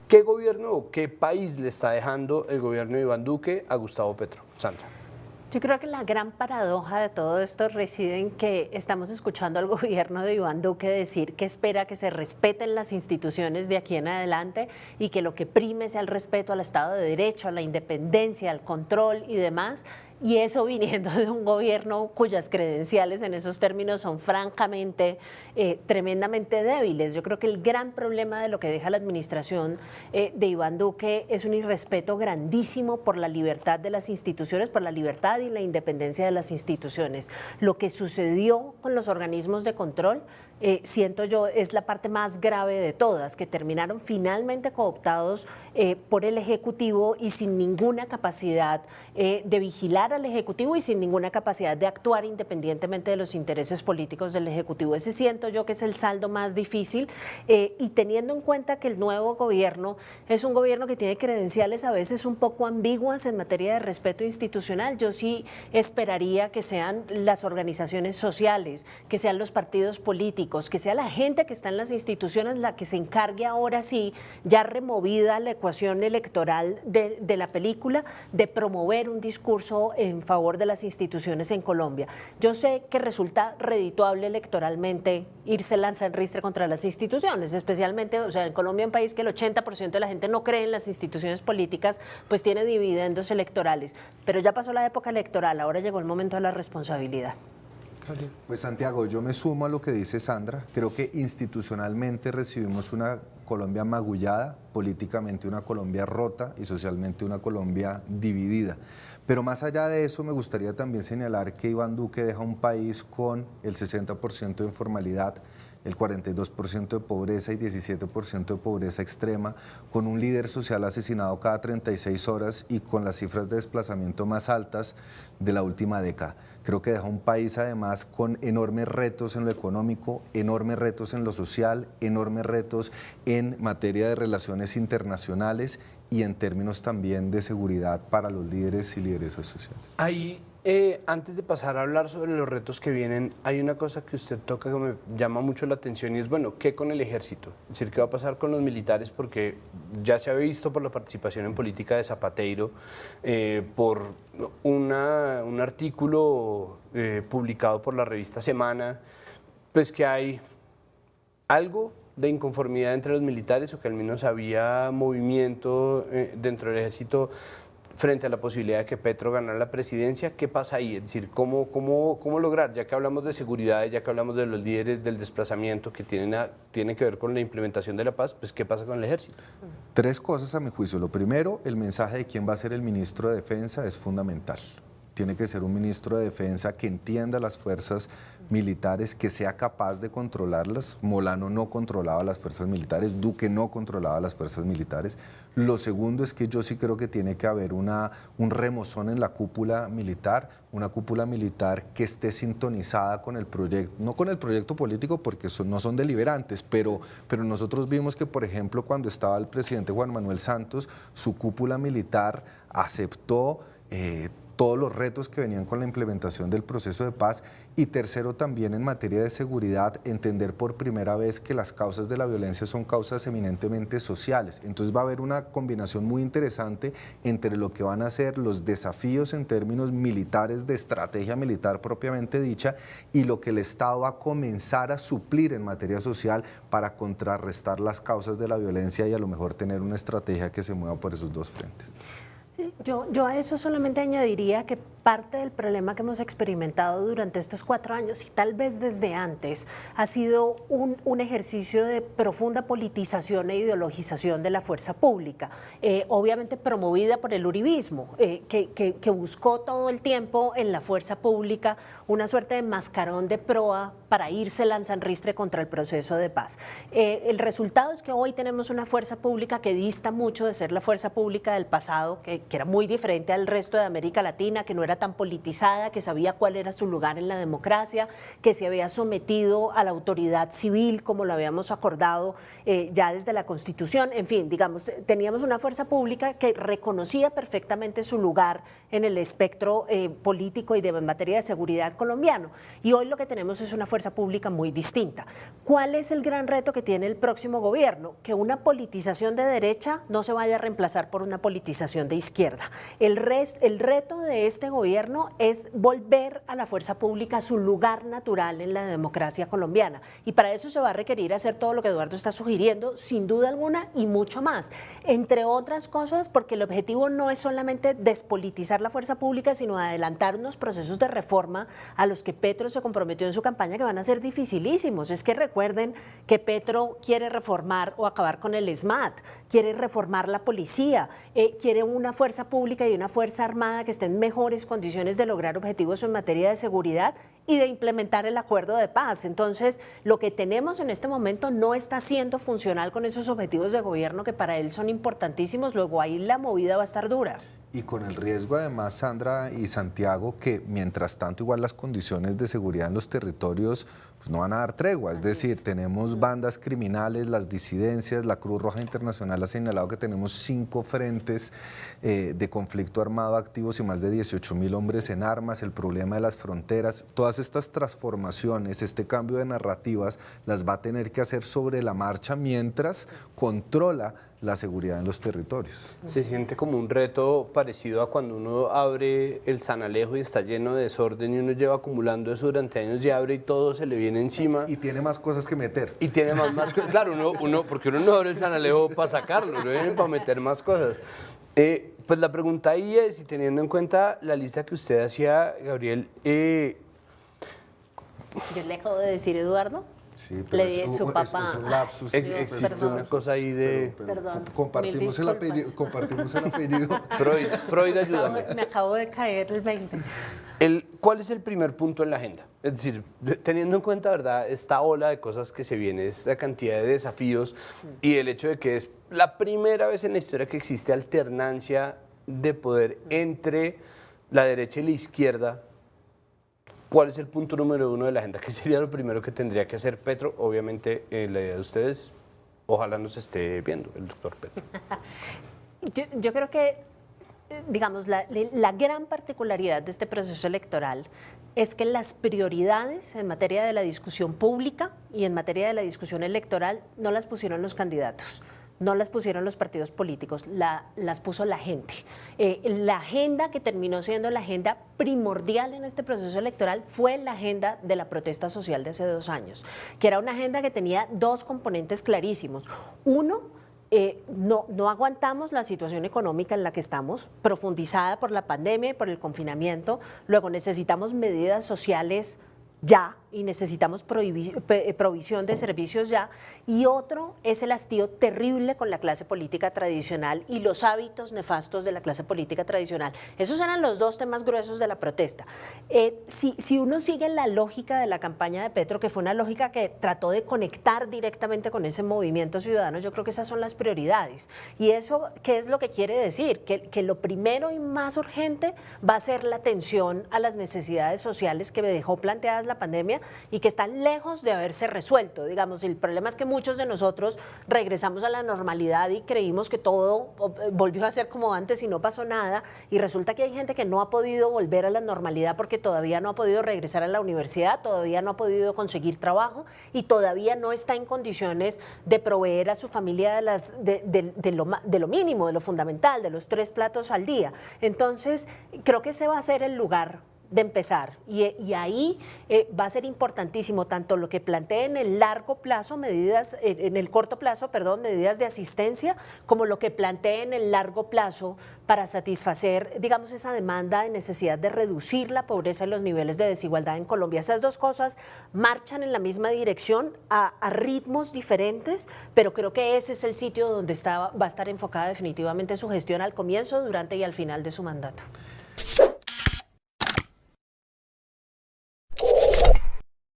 ¿Qué gobierno o qué país le está dejando el gobierno de Iván Duque a Gustavo Petro? Sandra. Yo creo que la gran paradoja de todo esto reside en que estamos escuchando al gobierno de Iván Duque decir que espera que se respeten las instituciones de aquí en adelante y que lo que prime sea el respeto al Estado de Derecho, a la independencia, al control y demás. Y eso viniendo de un gobierno cuyas credenciales en esos términos son francamente tremendamente débiles. Yo creo que el gran problema de lo que deja la administración de Iván Duque es un irrespeto grandísimo por la libertad de las instituciones, por la libertad y la independencia de las instituciones. Lo que sucedió con los organismos de control, siento yo, es la parte más grave de todas, que terminaron finalmente cooptados por el Ejecutivo y sin ninguna capacidad de vigilar al Ejecutivo y sin ninguna capacidad de actuar independientemente de los intereses políticos del Ejecutivo. Ese siento yo que es el saldo más difícil y teniendo en cuenta que el nuevo gobierno es un gobierno que tiene credenciales a veces un poco ambiguas en materia de respeto institucional, yo sí esperaría que sean las organizaciones sociales, que sean los partidos políticos, que sea la gente que está en las instituciones la que se encargue ahora sí, ya removida la ecuación electoral de la película, de promover un discurso en favor de las instituciones en Colombia. Yo sé que resulta redituable electoralmente irse lanza en ristre contra las instituciones, especialmente, o sea, en Colombia, un país que el 80% de la gente no cree en las instituciones políticas, pues tiene dividendos electorales. Pero ya pasó la época electoral, ahora llegó el momento de la responsabilidad. Pues Santiago, yo me sumo a lo que dice Sandra. Creo que institucionalmente recibimos una Colombia magullada, políticamente una Colombia rota y socialmente una Colombia dividida. Pero más allá de eso, me gustaría también señalar que Iván Duque deja un país con el 60% de informalidad, el 42% de pobreza y 17% de pobreza extrema, con un líder social asesinado cada 36 horas y con las cifras de desplazamiento más altas de la última década. Creo que deja un país además con enormes retos en lo económico, enormes retos en lo social, enormes retos en materia de relaciones internacionales y en términos también de seguridad para los líderes y lideresas sociales. Ahí, antes de pasar a hablar sobre los retos que vienen, hay una cosa que usted toca que me llama mucho la atención y es, bueno, ¿qué con el ejército? Es decir, ¿qué va a pasar con los militares? Porque ya se ha visto por la participación en política de Zapateiro, por un artículo publicado por la revista Semana, pues que hay algo de inconformidad entre los militares o que al menos había movimiento dentro del ejército frente a la posibilidad de que Petro ganara la presidencia. ¿Qué pasa ahí? Es decir, ¿cómo lograr, ya que hablamos de seguridad, ya que hablamos de los líderes del desplazamiento que tiene que ver con la implementación de la paz, pues qué pasa con el ejército? Tres cosas a mi juicio. Lo primero, el mensaje de quién va a ser el ministro de Defensa es fundamental. Tiene que ser un ministro de Defensa que entienda las fuerzas militares, que sea capaz de controlarlas. Molano no controlaba las fuerzas militares, Duque no controlaba las fuerzas militares. Lo segundo es que yo sí creo que tiene que haber un remozón en la cúpula militar, una cúpula militar que esté sintonizada con el proyecto, no con el proyecto político porque no son deliberantes, pero nosotros vimos que, por ejemplo, cuando estaba el presidente Juan Manuel Santos, su cúpula militar aceptó todos los retos que venían con la implementación del proceso de paz. Y tercero, también en materia de seguridad, entender por primera vez que las causas de la violencia son causas eminentemente sociales. Entonces va a haber una combinación muy interesante entre lo que van a ser los desafíos en términos militares, de estrategia militar propiamente dicha, y lo que el Estado va a comenzar a suplir en materia social para contrarrestar las causas de la violencia y a lo mejor tener una estrategia que se mueva por esos dos frentes. Yo a eso solamente añadiría que parte del problema que hemos experimentado durante estos 4 años y tal vez desde antes ha sido un ejercicio de profunda politización e ideologización de la fuerza pública, obviamente promovida por el uribismo, que buscó todo el tiempo en la fuerza pública una suerte de mascarón de proa para irse lanzan ristre contra el proceso de paz. El resultado es que hoy tenemos una fuerza pública que dista mucho de ser la fuerza pública del pasado, que era muy muy diferente al resto de América Latina, que no era tan politizada, que sabía cuál era su lugar en la democracia, que se había sometido a la autoridad civil como lo habíamos acordado ya desde la Constitución. En fin, digamos, teníamos una fuerza pública que reconocía perfectamente su lugar en el espectro político y en materia de seguridad colombiano. Y hoy lo que tenemos es una fuerza pública muy distinta. ¿Cuál es el gran reto que tiene el próximo gobierno? Que una politización de derecha no se vaya a reemplazar por una politización de izquierda. El reto de este gobierno es volver a la fuerza pública a su lugar natural en la democracia colombiana. Y para eso se va a requerir hacer todo lo que Eduardo está sugiriendo, sin duda alguna, y mucho más. Entre otras cosas, porque el objetivo no es solamente despolitizar la fuerza pública, sino adelantar unos procesos de reforma a los que Petro se comprometió en su campaña, que van a ser dificilísimos. Es que recuerden que Petro quiere reformar o acabar con el SMAT, quiere reformar la policía, quiere una fuerza pública y una fuerza armada que esté en mejores condiciones de lograr objetivos en materia de seguridad y de implementar el acuerdo de paz. Entonces, lo que tenemos en este momento no está siendo funcional con esos objetivos de gobierno que para él son importantísimos. Luego ahí la movida va a estar dura. Y con el riesgo además, Sandra y Santiago, que mientras tanto igual las condiciones de seguridad en los territorios pues no van a dar tregua. Es decir, tenemos bandas criminales, las disidencias, la Cruz Roja Internacional ha señalado que tenemos 5 frentes de conflicto armado activos y más de 18.000 hombres en armas, el problema de las fronteras. Todas estas transformaciones, este cambio de narrativas, las va a tener que hacer sobre la marcha mientras controla la seguridad en los territorios. Se siente como un reto parecido a cuando uno abre el Sanalejo y está lleno de desorden y uno lleva acumulando eso durante años y abre y todo se le viene encima. Y tiene más cosas que meter. Y tiene más cosas. Claro, porque uno no abre el Sanalejo para sacarlo, uno viene para meter más cosas. Pues la pregunta ahí es, y teniendo en cuenta la lista que usted hacía, Gabriel... Yo le acabo de decir, Eduardo. Sí, pero Le di su papá. Es un lapsus. existe perdón. una cosa ahí de... Perdón, Compartimos mil el apellido. Compartimos el apellido. Freud, ayúdame. Me acabo de caer el 20. ¿Cuál es el primer punto en la agenda? Es decir, teniendo en cuenta, ¿verdad?, esta ola de cosas que se viene, esta cantidad de desafíos y el hecho de que es la primera vez en la historia que existe alternancia de poder entre la derecha y la izquierda, ¿cuál es el punto número 1 de la agenda? ¿Qué sería lo primero que tendría que hacer Petro? Obviamente, la idea de ustedes, ojalá nos esté viendo el doctor Petro. Yo creo que, digamos, la gran particularidad de este proceso electoral es que las prioridades en materia de la discusión pública y en materia de la discusión electoral no las pusieron los candidatos. No las pusieron los partidos políticos, las puso la gente. La agenda que terminó siendo la agenda primordial en este proceso electoral fue la agenda de la protesta social de hace 2 años, que era una agenda que tenía 2 componentes clarísimos. Uno, no aguantamos la situación económica en la que estamos, profundizada por la pandemia y por el confinamiento. Luego necesitamos medidas sociales ya y necesitamos provisión de servicios ya. Y otro es el hastío terrible con la clase política tradicional y los hábitos nefastos de la clase política tradicional. Esos eran los 2 temas gruesos de la protesta. Si uno sigue la lógica de la campaña de Petro, que fue una lógica que trató de conectar directamente con ese movimiento ciudadano, yo creo que esas son las prioridades. Y eso, ¿qué es lo que quiere decir? Que lo primero y más urgente va a ser la atención a las necesidades sociales que dejó planteadas la pandemia y que están lejos de haberse resuelto. Digamos, el problema es que muchos de nosotros regresamos a la normalidad y creímos que todo volvió a ser como antes y no pasó nada, y resulta que hay gente que no ha podido volver a la normalidad porque todavía no ha podido regresar a la universidad, todavía no ha podido conseguir trabajo y todavía no está en condiciones de proveer a su familia de lo mínimo, de lo fundamental, de los 3 platos al día. Entonces, creo que ese va a ser el lugar de empezar, y ahí va a ser importantísimo tanto lo que plantee en el largo plazo, en el corto plazo, medidas de asistencia, como lo que plantee en el largo plazo para satisfacer, digamos, esa demanda de necesidad de reducir la pobreza y los niveles de desigualdad en Colombia. Esas 2 cosas marchan en la misma dirección a ritmos diferentes, pero creo que ese es el sitio donde va a estar enfocada definitivamente su gestión al comienzo, durante y al final de su mandato.